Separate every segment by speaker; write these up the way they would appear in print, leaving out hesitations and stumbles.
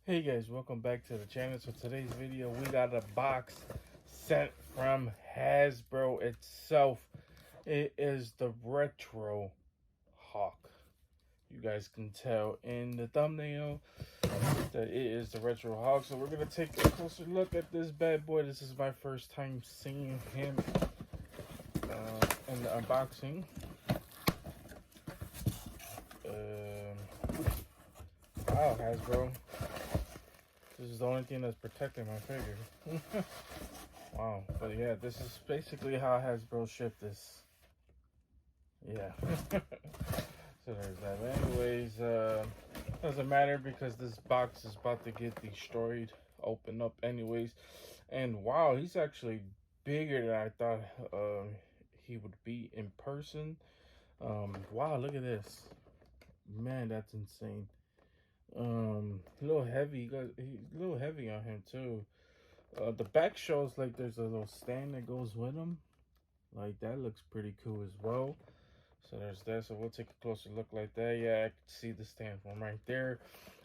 Speaker 1: Hey guys, welcome back to the channel. So today's video, we got a box sent from Hasbro itself. It is the Retro Hawk. You guys can tell in the thumbnail that it is the Retro Hawk. So we're gonna take a closer look at this bad boy. This is my first time seeing him in the unboxing. Wow, Hasbro. This is the only thing that's protecting my figure. Wow, but yeah, this is basically how Hasbro shipped this. Yeah. So there's that. But anyways, doesn't matter because this box is about to get destroyed, open up anyways. And wow, he's actually bigger than I thought he would be in person. Wow, look at this. Man, that's insane. A little heavy. He's a little heavy on him too. The back shows like there's a little stand that goes with him. Like that looks pretty cool as well. So there's that. So we'll take a closer look like that. Yeah, I can see the stand from right there.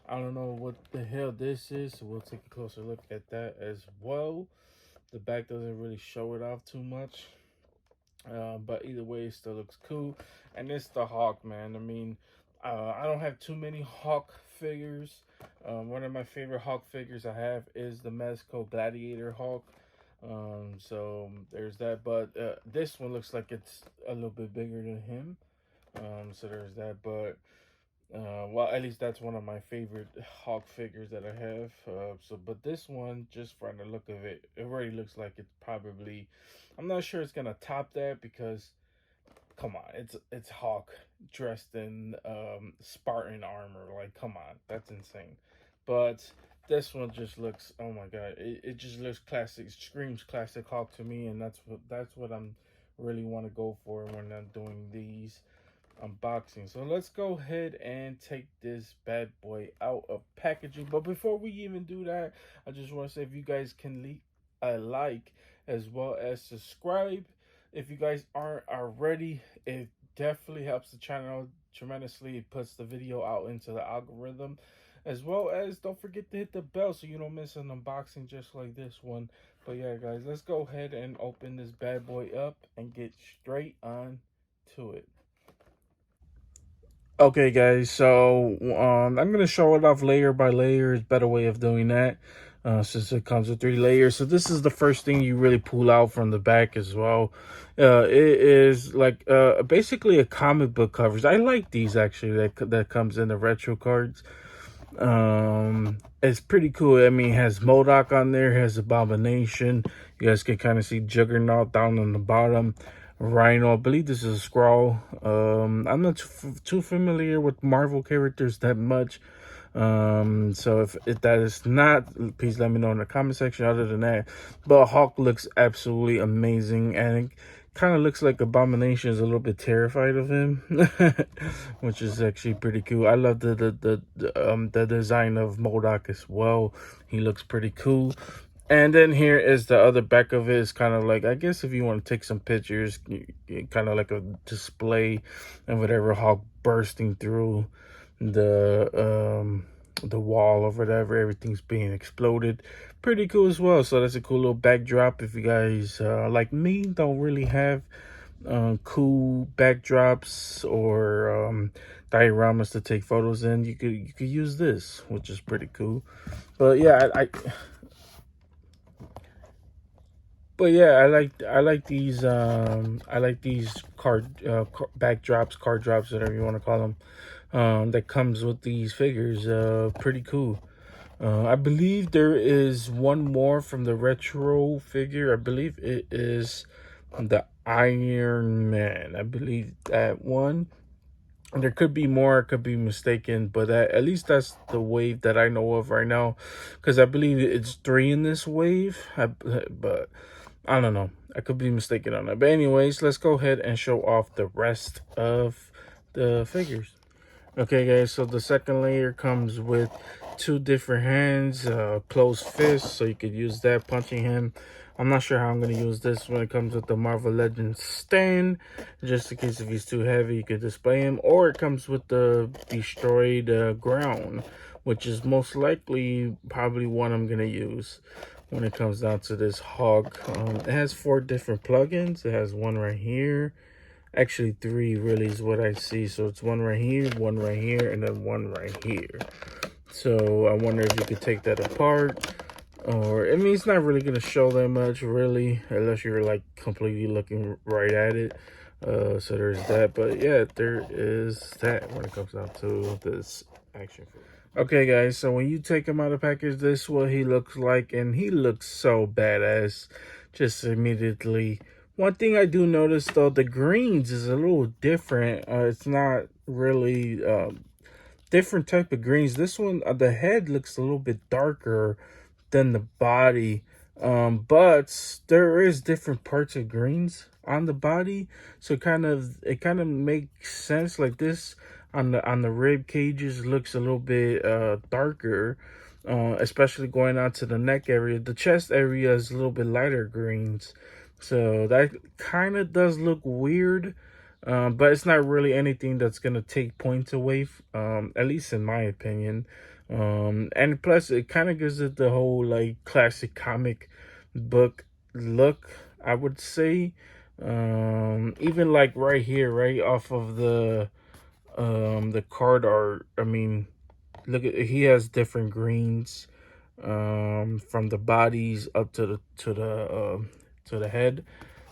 Speaker 1: I don't know what the hell this is, so we'll take a closer look at that as well. The back doesn't really show it off too much. But either way, it still looks cool. And it's the Hawk, man. I mean, I don't have too many Hawk figures. One of my favorite Hawk figures I have is the Mezco Gladiator Hawk. So there's that. But this one looks like it's a little bit bigger than him. So there's that. But well, at least that's one of my favorite Hawk figures that I have. But this one, just from the look of it, it already looks like it's probably, I'm not sure it's gonna top that because, come on, it's Hawk dressed in Spartan armor. Like, come on, that's insane. But this one just looks, oh my god, it just looks classic, screams classic Hawk to me, and that's what I'm really want to go for when I'm doing these unboxing. So let's go ahead and take this bad boy out of packaging. But before we even do that, I just want to say, if you guys can leave a like as well as subscribe, if you guys aren't already, it definitely helps the channel tremendously. It puts the video out into the algorithm, as well as don't forget to hit the bell so you don't miss an unboxing just like this one. But yeah, guys, let's go ahead and open this bad boy up and get straight on to it. Okay, guys, so I'm gonna show it off layer by layer. Is a better way of doing that, since it comes with 3 layers. So this is the first thing you really pull out from the back as well. It is like basically a comic book covers. I like these actually. That comes in the retro cards. It's pretty cool. I mean, it has MODOK on there, it has Abomination. You guys can kind of see Juggernaut down on the bottom. Rhino, I believe this is a Skrull. I'm not too familiar with Marvel characters that much. So if that is not, please let me know in the comment section. Other than that, but Hawk looks absolutely amazing, and it kind of looks like Abomination is a little bit terrified of him, which is actually pretty cool. I love the design of MODOK as well. He looks pretty cool. And then here is the other back of it. It's kind of like, I guess if you want to take some pictures, kind of like a display and whatever, Hawk bursting through the wall or whatever. Everything's being exploded. Pretty cool as well. So that's a cool little backdrop. If you guys, like me, don't really have cool backdrops or dioramas to take photos in, you could use this, which is pretty cool. But yeah, I like these card backdrops, card drops, whatever you want to call them. That comes with these figures. Pretty cool. I believe there is one more from the retro figure. I believe it is the Iron Man. I believe that one. There could be more, I could be mistaken, but at least that's the wave that I know of right now, because I believe it's 3 in this wave, but I don't know. I could be mistaken on that. But anyways, let's go ahead and show off the rest of the figures. Okay, guys, so the second layer comes with 2 different hands, closed fist, so you could use that punching him. I'm not sure how I'm going to use this when it comes with the Marvel Legends stand. Just in case if he's too heavy, you could display him. Or it comes with the destroyed ground, which is most likely probably one I'm going to use when it comes down to this Hulk. It has 4 different plugins. It has one right here. Actually, 3 really is what I see. So it's one right here, and then one right here. So I wonder if you could take that apart. Or, I mean, it's not really going to show that much, really, unless you're, like, completely looking right at it. So there's that. But, yeah, there is that when it comes down to this action figure. Okay, guys, so when you take him out of the package, this is what he looks like. And he looks so badass just immediately. One thing I do notice, though, the greens is a little different. It's not really different type of greens. This one, the head looks a little bit darker than the body, but there is different parts of greens on the body, so it kind of makes sense. Like this on the rib cages looks a little bit darker, especially going out to the neck area. The chest area is a little bit lighter greens, so that kind of does look weird. But it's not really anything that's gonna take points away, at least in my opinion. And plus it kind of gives it the whole like classic comic book look, I would say. Even like right here, right off of the card art, I mean, look at, he has different greens from the bodies up to the head.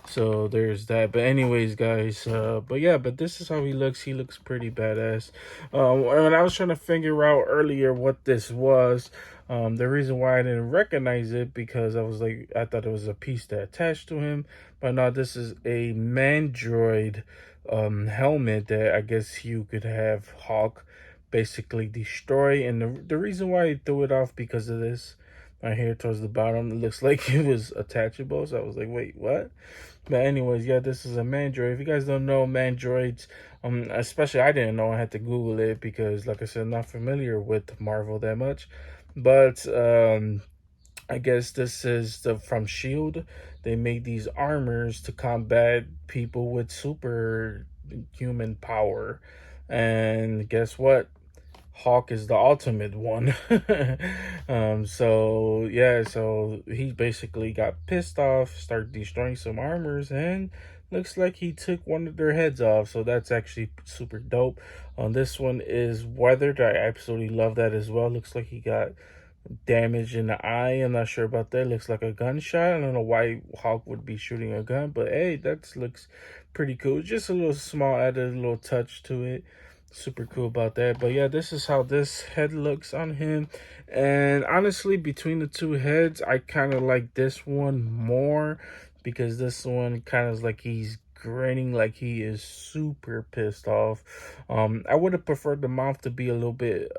Speaker 1: So there's that. But anyways, guys, but yeah, but this is how he looks. He looks pretty badass. When I was trying to figure out earlier what this was, the reason why I didn't recognize it, because I was like, I thought it was a piece that attached to him, but no, this is a Mandroid helmet that I guess you could have Hulk basically destroy. And the reason why I threw it off, because of this right here towards the bottom, it looks like it was attachable. So I was like, wait, what? But anyways, yeah, this is a Mandroid. If you guys don't know Mandroids, especially I didn't know, I had to Google it because, like I said, I'm not familiar with Marvel that much. But I guess this is from Shield. They made these armors to combat people with superhuman power. And guess what? Hulk is the ultimate one. So yeah, so he basically got pissed off, started destroying some armors, and looks like he took one of their heads off. So that's actually super dope. This one is weathered. I absolutely love that as well. Looks like he got damage in the eye. I'm not sure about that. Looks like a gunshot. I don't know why Hulk would be shooting a gun, but hey, that looks pretty cool. Just a little small added little touch to it. Super cool about that. But yeah, this is how this head looks on him. And honestly, between the 2 heads, I kind of like this one more, because this one kind of is like he's grinning like he is super pissed off. I would have preferred the mouth to be a little bit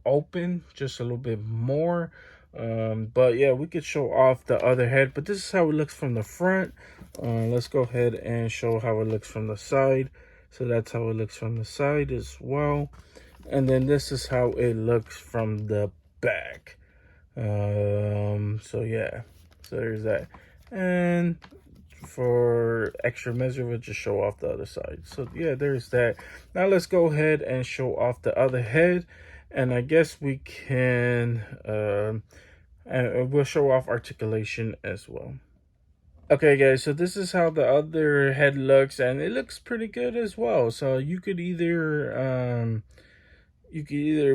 Speaker 1: open, just a little bit more. But yeah, we could show off the other head, but this is how it looks from the front. Let's go ahead and show how it looks from the side. So that's how it looks from the side as well. And then this is how it looks from the back. So yeah, so there's that. And for extra measure, we'll just show off the other side. So yeah, there's that. Now let's go ahead and show off the other head. And I guess we can, and we'll show off articulation as well. Okay, guys, so this is how the other head looks, and it looks pretty good as well. So you could either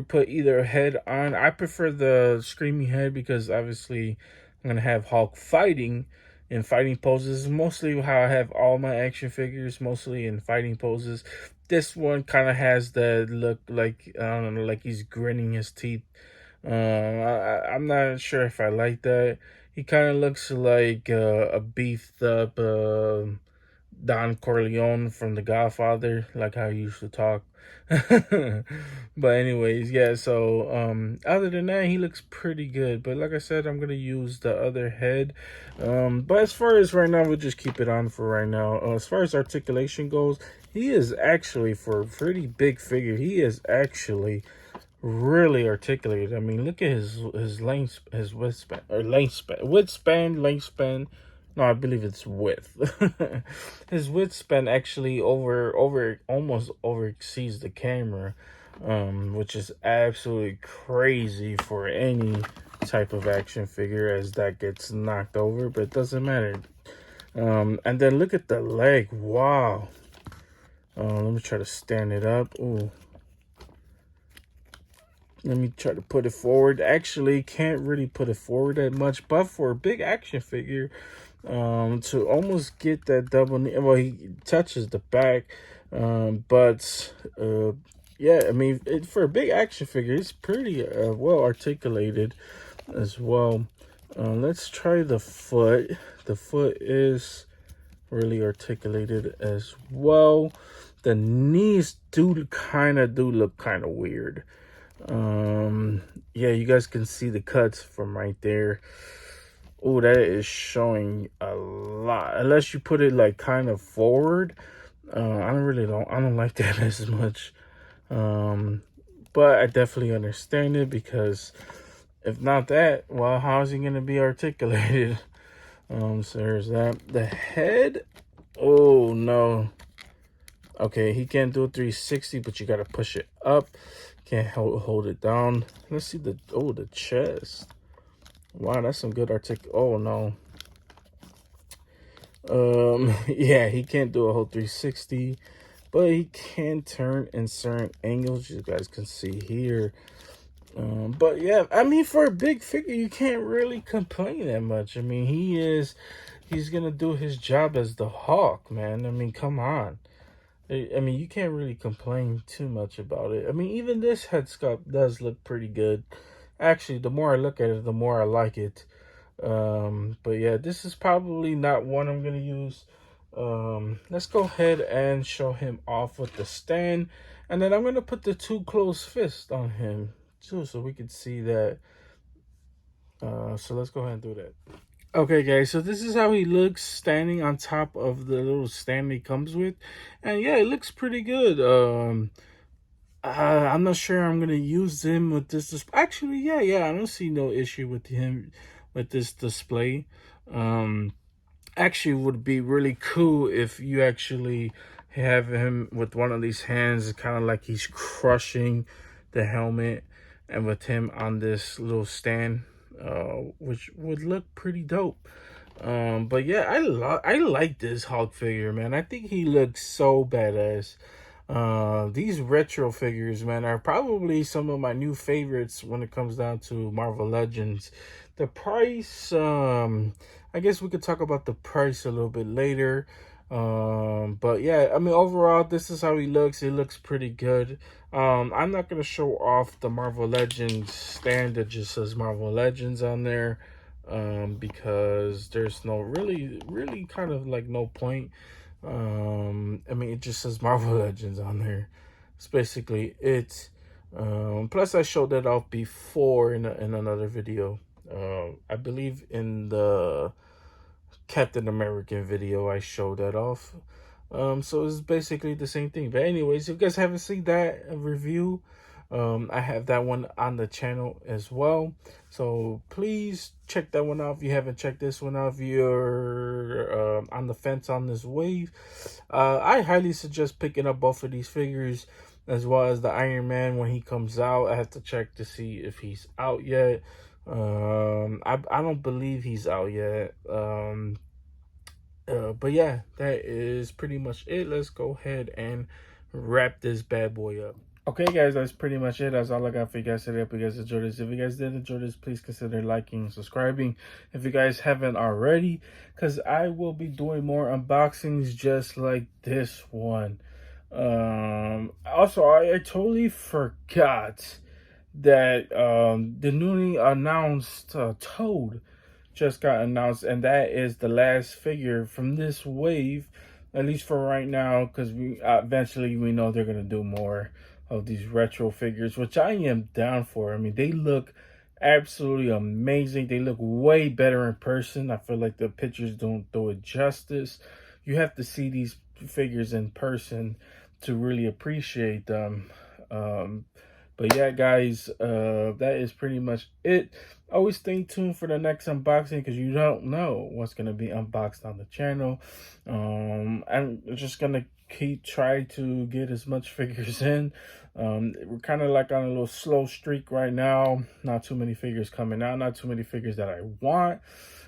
Speaker 1: put either head on. I prefer the screaming head because obviously I'm gonna have Hulk fighting in fighting poses. Mostly how I have all my action figures, mostly in fighting poses. This one kind of has the look like, I don't know, like he's grinning his teeth. I'm not sure if I like that. He kind of looks like a beefed up Don Corleone from The Godfather, like how he used to talk. But anyways, yeah, so other than that, he looks pretty good. But like I said, I'm gonna use the other head. But as far as right now, we'll just keep it on for right now. As far as articulation goes, he is actually, for a pretty big figure, he is actually really articulated. I mean, look at his length, his width span, or length span. No, I believe it's width. His width span actually almost over exceeds the camera, which is absolutely crazy for any type of action figure, as that gets knocked over, but it doesn't matter. And then look at the leg. Wow. Let me try to stand it up. Ooh. Let me try to put it forward. Actually, can't really put it forward that much, but for a big action figure, to almost get that double knee, well, he touches the back, but yeah, I mean, for a big action figure, it's pretty well articulated as well. Let's try the foot. The foot is really articulated as well. The knees do look kind of weird. Yeah, you guys can see the cuts from right there. Oh, that is showing a lot, unless you put it like kind of forward. I don't like that as much. But I definitely understand it, because if not that, well, how is he gonna be articulated? So there's that. The head, oh no. Okay, he can't do a 360, but you gotta push it up. Can't hold it down. Let's see the chest. Wow, that's some good oh no. Yeah, he can't do a whole 360, but he can turn in certain angles, you guys can see here. But yeah, I mean, for a big figure, you can't really complain that much. I mean, he's gonna do his job as the Hawk, man. I mean, come on. I mean, you can't really complain too much about it. I mean, even this head sculpt does look pretty good. Actually, the more I look at it, the more I like it. But yeah, this is probably not one I'm gonna use. Let's go ahead and show him off with the stand, and then I'm gonna put the two closed fists on him too, so we can see that. So let's go ahead and do that. Okay, guys, so this is how he looks standing on top of the little stand he comes with. And yeah, it looks pretty good. I'm not sure I'm going to use him with this. Actually, yeah, I don't see no issue with him with this display. Actually, would be really cool if you actually have him with one of these hands, kind of like he's crushing the helmet, and with him on this little stand, which would look pretty dope. But yeah, I like this Hulk figure, man. I think he looks so badass. These retro figures, man, are probably some of my new favorites when it comes down to Marvel Legends. The price, I guess we could talk about the price a little bit later. But yeah, I mean, overall, this is how he looks. It looks pretty good. I'm not gonna show off the Marvel Legends stand that just says Marvel Legends on there, because there's no really kind of like no point. I mean, it just says Marvel Legends on there. It's basically it. Plus, I showed that off before in another video. I believe in the Captain American video, I showed that off. So it's basically the same thing. But anyways, if you guys haven't seen that review, I have that one on the channel as well. So please check that one out if you haven't checked this one out. If you're on the fence on this wave, I highly suggest picking up both of these figures, as well as the Iron Man when he comes out. I have to check to see if he's out yet. I don't believe he's out yet. But yeah, that is pretty much it. Let's go ahead and wrap this bad boy up. Okay, guys, that's pretty much it. That's all I got for you guys today. Hope you guys enjoyed this. If you guys did enjoy this, please consider liking and subscribing if you guys haven't already, because I will be doing more unboxings just like this one. Also, I totally forgot that the newly announced Toad just got announced, and that is the last figure from this wave, at least for right now, because we eventually we know they're gonna do more of these retro figures, which I am down for. I mean, they look absolutely amazing. They look way better in person. I feel like the pictures don't do it justice. You have to see these figures in person to really appreciate them. But yeah, guys, that is pretty much it. Always stay tuned for the next unboxing because you don't know what's gonna be unboxed on the channel. I'm just gonna try to get as much figures in. We're kind of like on a little slow streak right now. Not too many figures coming out. Not too many figures that I want.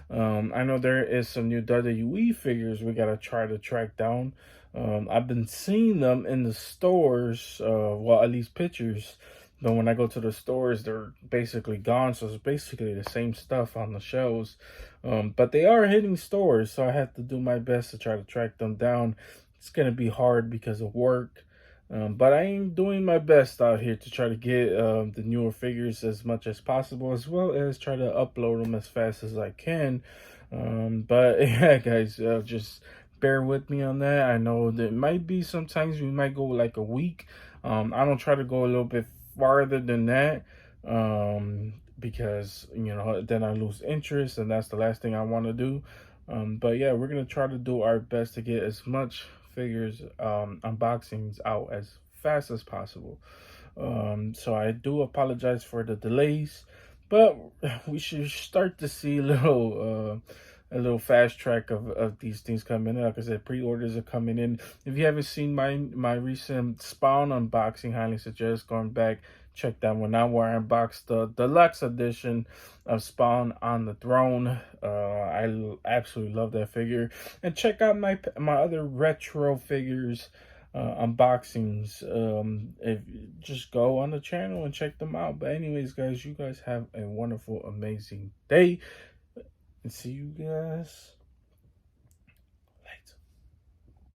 Speaker 1: I know there is some new WWE figures we gotta try to track down. I've been seeing them in the stores, well, at least pictures. But when I go to the stores, they're basically gone. So it's basically the same stuff on the shelves. But they are hitting stores, so I have to do my best to try to track them down. It's gonna be hard because of work. But I am doing my best out here to try to get the newer figures as much as possible, as well as try to upload them as fast as I can. But yeah, guys, just bear with me on that. I know that might be sometimes we might go like a week. I don't try to go a little bit farther than that, because then I lose interest, and that's the last thing I want to do. But yeah, we're gonna try to do our best to get as much figures unboxings out as fast as possible. So I do apologize for the delays, but we should start to see a little fast track of these things coming in. Like I said, pre-orders are coming in. If you haven't seen my recent Spawn unboxing, highly suggest going back, check that one out, where I unboxed the deluxe edition of Spawn on the Throne. I absolutely love that figure. And check out my other retro figures unboxings. If just go on the channel and check them out. But anyways, guys, you guys have a wonderful, amazing day, and see you guys